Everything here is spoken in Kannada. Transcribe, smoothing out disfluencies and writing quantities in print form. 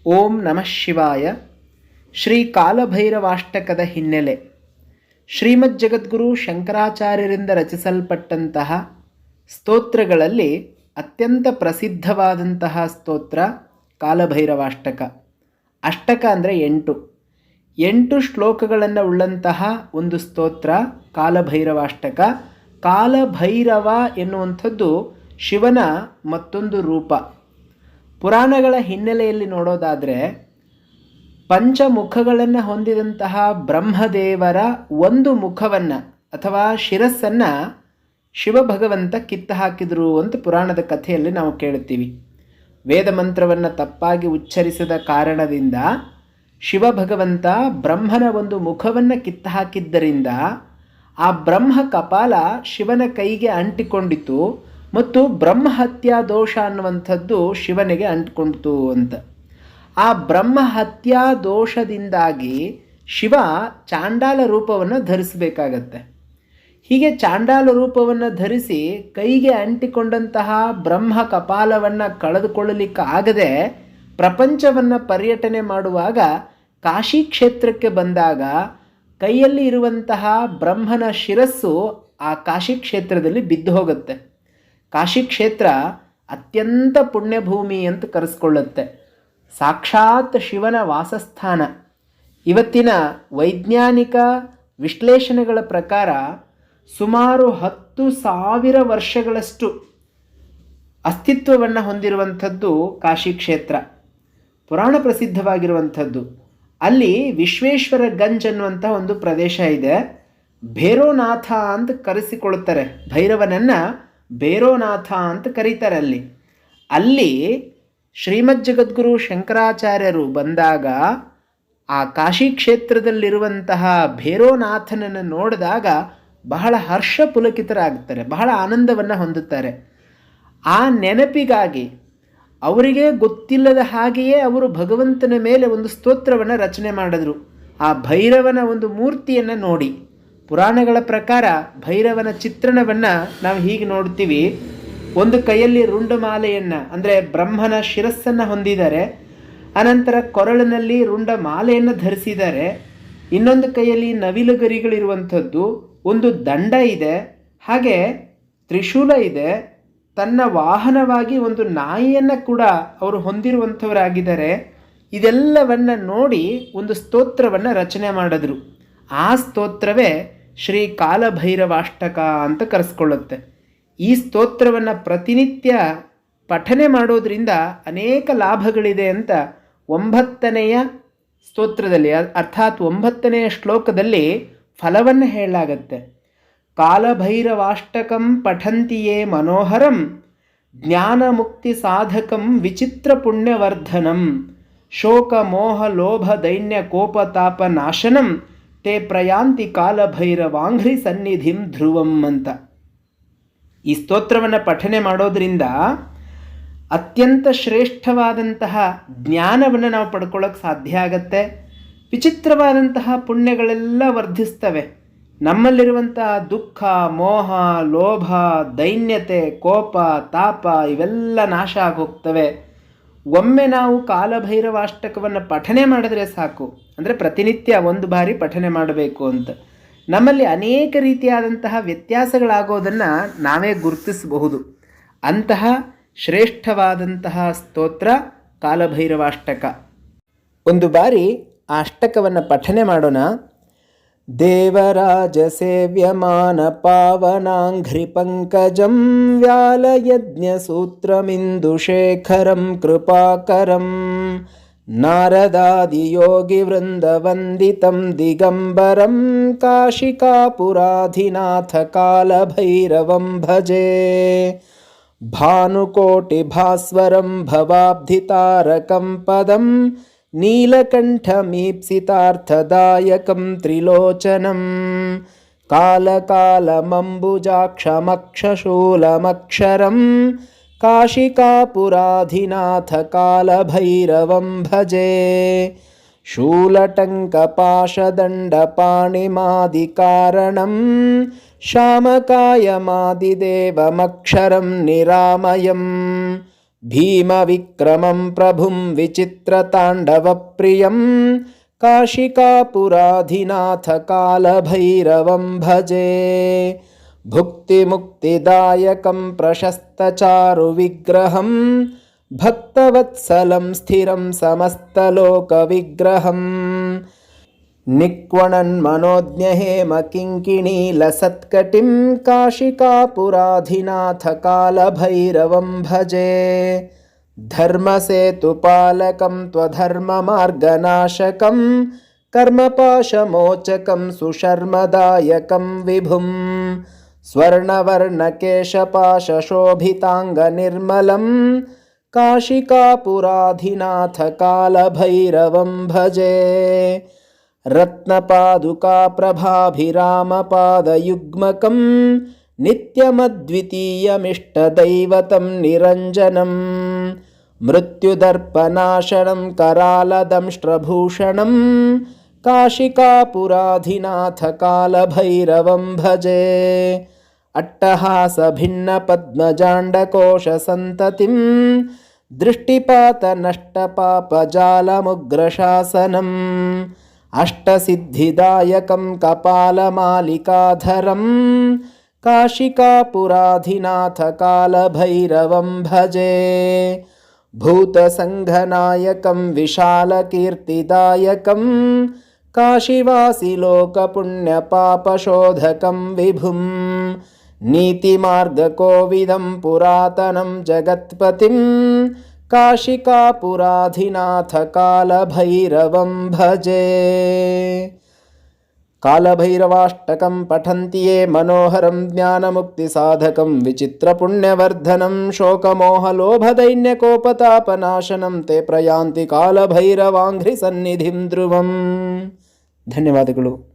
ಓಂ ನಮಃ ಶಿವಾಯ. ಶ್ರೀ ಕಾಲಭೈರವಾಷ್ಟಕದ ಹಿನ್ನೆಲೆ. ಶ್ರೀಮದ್ ಜಗದ್ಗುರು ಶಂಕರಾಚಾರ್ಯರಿಂದ ರಚಿಸಲ್ಪಟ್ಟಂತಹ ಸ್ತೋತ್ರಗಳಲ್ಲಿ ಅತ್ಯಂತ ಪ್ರಸಿದ್ಧವಾದಂತಹ ಸ್ತೋತ್ರ ಕಾಲಭೈರವಾಷ್ಟಕ. ಅಷ್ಟಕ ಅಂದರೆ 8 ಶ್ಲೋಕಗಳನ್ನು ಉಳ್ಳಂತಹ ಒಂದು ಸ್ತೋತ್ರ ಕಾಲಭೈರವಾಷ್ಟಕ. ಕಾಲಭೈರವ ಎನ್ನುವಂಥದ್ದು ಶಿವನ ಮತ್ತೊಂದು ರೂಪ. ಪುರಾಣಗಳ ಹಿನ್ನೆಲೆಯಲ್ಲಿ ನೋಡೋದಾದರೆ ಪಂಚಮುಖಗಳನ್ನು ಹೊಂದಿದಂತಹ ಬ್ರಹ್ಮದೇವರ ಒಂದು ಮುಖವನ್ನು ಅಥವಾ ಶಿರಸ್ಸನ್ನು ಶಿವಭಗವಂತ ಕಿತ್ತು ಹಾಕಿದರು ಅಂತ ಪುರಾಣದ ಕಥೆಯಲ್ಲಿ ನಾವು ಕೇಳುತ್ತೀವಿ. ವೇದ ಮಂತ್ರವನ್ನು ತಪ್ಪಾಗಿ ಉಚ್ಚರಿಸಿದ ಕಾರಣದಿಂದ ಶಿವಭಗವಂತ ಬ್ರಹ್ಮನ ಒಂದು ಮುಖವನ್ನು ಕಿತ್ತು ಹಾಕಿದ್ದರಿಂದ ಆ ಬ್ರಹ್ಮ ಕಪಾಲ ಶಿವನ ಕೈಗೆ ಅಂಟಿಕೊಂಡಿತು ಮತ್ತು ಬ್ರಹ್ಮಹತ್ಯಾ ದೋಷ ಅನ್ನುವಂಥದ್ದು ಶಿವನಿಗೆ ಅಂಟಿಕೊಂಡಿತು ಅಂತ. ಆ ಬ್ರಹ್ಮಹತ್ಯಾ ದೋಷದಿಂದಾಗಿ ಶಿವ ಚಾಂಡಾಲ ರೂಪವನ್ನು ಧರಿಸಬೇಕಾಗತ್ತೆ. ಹೀಗೆ ಚಾಂಡಾಲ ರೂಪವನ್ನು ಧರಿಸಿ ಕೈಗೆ ಅಂಟಿಕೊಂಡಂತಹ ಬ್ರಹ್ಮ ಕಪಾಲವನ್ನು ಕಳೆದುಕೊಳ್ಳಲಿಕ್ಕಾಗದೆ ಪ್ರಪಂಚವನ್ನು ಪರ್ಯಟನೆ ಮಾಡುವಾಗ ಕಾಶಿ ಕ್ಷೇತ್ರಕ್ಕೆ ಬಂದಾಗ ಕೈಯಲ್ಲಿ ಇರುವಂತಹ ಬ್ರಹ್ಮನ ಶಿರಸ್ಸು ಆ ಕಾಶಿ ಕ್ಷೇತ್ರದಲ್ಲಿ ಬಿದ್ದು ಹೋಗುತ್ತೆ. ಕಾಶಿ ಕ್ಷೇತ್ರ ಅತ್ಯಂತ ಪುಣ್ಯಭೂಮಿ ಅಂತ ಕರೆಸ್ಕೊಳ್ಳುತ್ತೆ. ಸಾಕ್ಷಾತ್ ಶಿವನ ವಾಸಸ್ಥಾನ. ಇವತ್ತಿನ ವೈಜ್ಞಾನಿಕ ವಿಶ್ಲೇಷಣೆಗಳ ಪ್ರಕಾರ ಸುಮಾರು 10,000 ವರ್ಷಗಳಷ್ಟು ಅಸ್ತಿತ್ವವನ್ನು ಹೊಂದಿರುವಂಥದ್ದು ಕಾಶಿ ಕ್ಷೇತ್ರ. ಪುರಾಣ ಪ್ರಸಿದ್ಧವಾಗಿರುವಂಥದ್ದು. ಅಲ್ಲಿ ವಿಶ್ವೇಶ್ವರ ಗಂಜ್ ಅನ್ನುವಂಥ ಒಂದು ಪ್ರದೇಶ ಇದೆ. ಭೈರೋನಾಥ ಅಂತ ಕರೆಸಿಕೊಳ್ಳುತ್ತಾರೆ. ಭೈರವನನ್ನು ಭೈರೋನಾಥ ಅಂತ ಕರೀತಾರೆ. ಅಲ್ಲಿ ಶ್ರೀಮದ್ ಜಗದ್ಗುರು ಶಂಕರಾಚಾರ್ಯರು ಬಂದಾಗ ಆ ಕಾಶಿ ಕ್ಷೇತ್ರದಲ್ಲಿರುವಂತಹ ಭೈರೋನಾಥನನ್ನು ನೋಡಿದಾಗ ಬಹಳ ಹರ್ಷ ಪುಲಕಿತರಾಗುತ್ತಾರೆ, ಬಹಳ ಆನಂದವನ್ನು ಹೊಂದುತ್ತಾರೆ. ಆ ನೆನಪಿಗಾಗಿ ಅವರಿಗೆ ಗೊತ್ತಿಲ್ಲದ ಹಾಗೆಯೇ ಅವರು ಭಗವಂತನ ಮೇಲೆ ಒಂದು ಸ್ತೋತ್ರವನ್ನು ರಚನೆ ಮಾಡಿದ್ರು. ಆ ಭೈರವನ ಒಂದು ಮೂರ್ತಿಯನ್ನು ನೋಡಿ. ಪುರಾಣಗಳ ಪ್ರಕಾರ ಭೈರವನ ಚಿತ್ರಣವನ್ನು ನಾವು ಹೀಗೆ ನೋಡ್ತೀವಿ. ಒಂದು ಕೈಯಲ್ಲಿ ರುಂಡಮಾಲೆಯನ್ನು ಅಂದರೆ ಬ್ರಹ್ಮನ ಶಿರಸ್ಸನ್ನು ಹೊಂದಿದ್ದಾರೆ. ಅನಂತರ ಕೊರಳಿನಲ್ಲಿ ರುಂಡಮಾಲೆಯನ್ನು ಧರಿಸಿದ್ದಾರೆ. ಇನ್ನೊಂದು ಕೈಯಲ್ಲಿ ನವಿಲುಗರಿಗಳಿರುವಂಥದ್ದು, ಒಂದು ದಂಡ ಇದೆ, ಹಾಗೆ ತ್ರಿಶೂಲ ಇದೆ. ತನ್ನ ವಾಹನವಾಗಿ ಒಂದು ನಾಯಿಯನ್ನು ಕೂಡ ಅವರು ಹೊಂದಿರುವಂಥವರಾಗಿದ್ದಾರೆ. ಇದೆಲ್ಲವನ್ನು ನೋಡಿ ಒಂದು ಸ್ತೋತ್ರವನ್ನು ರಚನೆ ಮಾಡಿದ್ರು. ಆ ಸ್ತೋತ್ರವೇ ಶ್ರೀ ಕಾಲಭೈರವಾಷ್ಟಕ ಅಂತ ಕರೆಸ್ಕೊಳ್ಳುತ್ತೆ. ಈ ಸ್ತೋತ್ರವನ್ನು ಪ್ರತಿನಿತ್ಯ ಪಠನೆ ಮಾಡೋದ್ರಿಂದ ಅನೇಕ ಲಾಭಗಳಿದೆ ಅಂತ 9ನೆಯ ಸ್ತೋತ್ರದಲ್ಲಿ ಅರ್ಥಾತ್ 9ನೆಯ ಶ್ಲೋಕದಲ್ಲಿ ಫಲವನ್ನು ಹೇಳಲಾಗತ್ತೆ. ಕಾಲಭೈರವಾಷ್ಟಕಂ ಪಠಂತಿಯೇ ಮನೋಹರಂ ಜ್ಞಾನ ಮುಕ್ತಿ ಸಾಧಕಂ ವಿಚಿತ್ರ ಪುಣ್ಯವರ್ಧನಂ ಶೋಕ ಮೋಹ ಲೋಭ ದೈನ್ಯ ಕೋಪ ತಾಪ ನಾಶನಂ ತೇ ಪ್ರಯಾಂತಿ ಕಾಲಭೈರವಾಂಘ್ರಿ ಸನ್ನಿಧಿಂ ಧ್ರುವಂ ಅಂತ. ಈ ಸ್ತೋತ್ರವನ್ನು ಪಠನೆ ಮಾಡೋದ್ರಿಂದ ಅತ್ಯಂತ ಶ್ರೇಷ್ಠವಾದಂತಹ ಜ್ಞಾನವನ್ನು ನಾವು ಪಡ್ಕೊಳ್ಳೋಕ್ಕೆ ಸಾಧ್ಯ ಆಗತ್ತೆ. ವಿಚಿತ್ರವಾದಂತಹ ಪುಣ್ಯಗಳೆಲ್ಲ ವರ್ಧಿಸ್ತವೆ. ನಮ್ಮಲ್ಲಿರುವಂತಹ ದುಃಖ ಮೋಹ ಲೋಭ ದೈನ್ಯತೆ ಕೋಪ ತಾಪ ಇವೆಲ್ಲ ನಾಶ ಆಗೋಗ್ತವೆ. ಒಮ್ಮೆ ನಾವು ಕಾಲಭೈರವಾಷ್ಟಕವನ್ನು ಪಠನೆ ಮಾಡಿದ್ರೆ ಸಾಕು. ಅಂದರೆ ಪ್ರತಿನಿತ್ಯ ಒಂದು ಬಾರಿ ಪಠನೆ ಮಾಡಬೇಕು ಅಂತ. ನಮ್ಮಲ್ಲಿ ಅನೇಕ ರೀತಿಯಾದಂತಹ ವ್ಯತ್ಯಾಸಗಳಾಗೋದನ್ನು ನಾವೇ ಗುರುತಿಸಬಹುದು. ಅಂತಹ ಶ್ರೇಷ್ಠವಾದಂತಹ ಸ್ತೋತ್ರ ಕಾಲಭೈರವಾಷ್ಟಕ. ಒಂದು ಬಾರಿ ಆ ಅಷ್ಟಕವನ್ನು ಪಠನೆ ಮಾಡೋಣ. ದೇವರಾಜ ಸೇವ್ಯಮಾನ ಪಾವನಾಂಘ್ರಿ ಪಂಕಜಂ ವ್ಯಾಲಯಜ್ಞ ಸೂತ್ರಮಿಂದು ಶೇಖರಂ ಕೃಪಾಕರಂ ನಾರದಾದಿಯೋಗಿ ವೃಂದವಂದಿತಂ ದಿಗಂಬರಂ ಕಾಶಿಕಾಪುರಾಧಿನಾಥ ಕಾಲಭೈರವಂ ಭಜೆ ಭಾನುಕೋಟಿ ಭಾಸ್ವರಂ ಭವಾಬ್ಧಿತಾರಕಂ ಪದಂ ನೀಲಕಂಠಮೀಪ್ಸಿತಾರ್ಥದಾಯಕಂ ತ್ರಿಲೋಚನಂ ಕಾಲಕಾಲಮಂಬುಜಾಕ್ಷಮಕ್ಷಶೂಲಮಕ್ಷರಂ ಕಾಶಿಕಾಪುರಾಧಿನಾಥ ಕಾಲಭೈರವಂ ಭಜೆ ಶೂಲಟಂಕಪಾಶದಂಡಪಾಣಿಮಾದಿಕಾರಣಂ ಶ್ಯಾಮಕಾಯಮಾದಿದೇವಮಕ್ಷರಂ ನಿರಾಮಯಂ भीमविक्रमं प्रभुं विचित्रताण्डवप्रियं काशिकापुराधिनाथकालभैरवं भजे। भुक्तिमुक्तिदायकं प्रशस्तचारुविग्रहं भक्तवत्सलं स्थिरं समस्तलोकविग्रहम् निक्वणन्मनोज्ञहेमकिङ्किणीलसत्कटिं काशिकापुराधिनाथकालभैरवं भजे। धर्मसेतुपालकं त्वधर्ममार्गनाशकं कर्मपाशमोचकं सुशर्मदायकं विभुं स्वर्णवर्णकेशपाशशोभिताङ्गनिर्मलं काशिकापुराधिनाथकालभैरवं भजे। रत्नपादुकाप्रभाभिरामपादयुग्मकं नित्यमद्वितीयमिष्टदैवतं निरञ्जनं मृत्युदर्पनाशनं करालदंष्ट्रभूषणं काशिकापुराधिनाथकालभैरवं भजे। अट्टहासभिन्नपद्मजाण्डकोशसन्ततिं दृष्टिपातनष्टपापजालमुग्रशासनम् अष्टसिद्धिदायकं कपालमालिकाधरं काशिकापुराधिनाथकालभैरवं भजे। भूतसङ्घनायकं विशालकीर्तिदायकं काशीवासिलोकपुण्यपापशोधकं विभुं नीतिमार्गकोविदं पुरातनं जगत्पतिं काशिकापुराधिनाथकालभैरवं भजे। कालभैरवाष्टकं पठन्ति ये मनोहरं ज्ञानमुक्तिसाधकं विचित्रपुण्यवर्धनं शोकमोहलोभदैन्यकोपतापनाशनं ते प्रयान्ति कालभैरवाङ्घ्रिसन्निधिं ध्रुवम्। ಧನ್ಯವಾದಗಳು.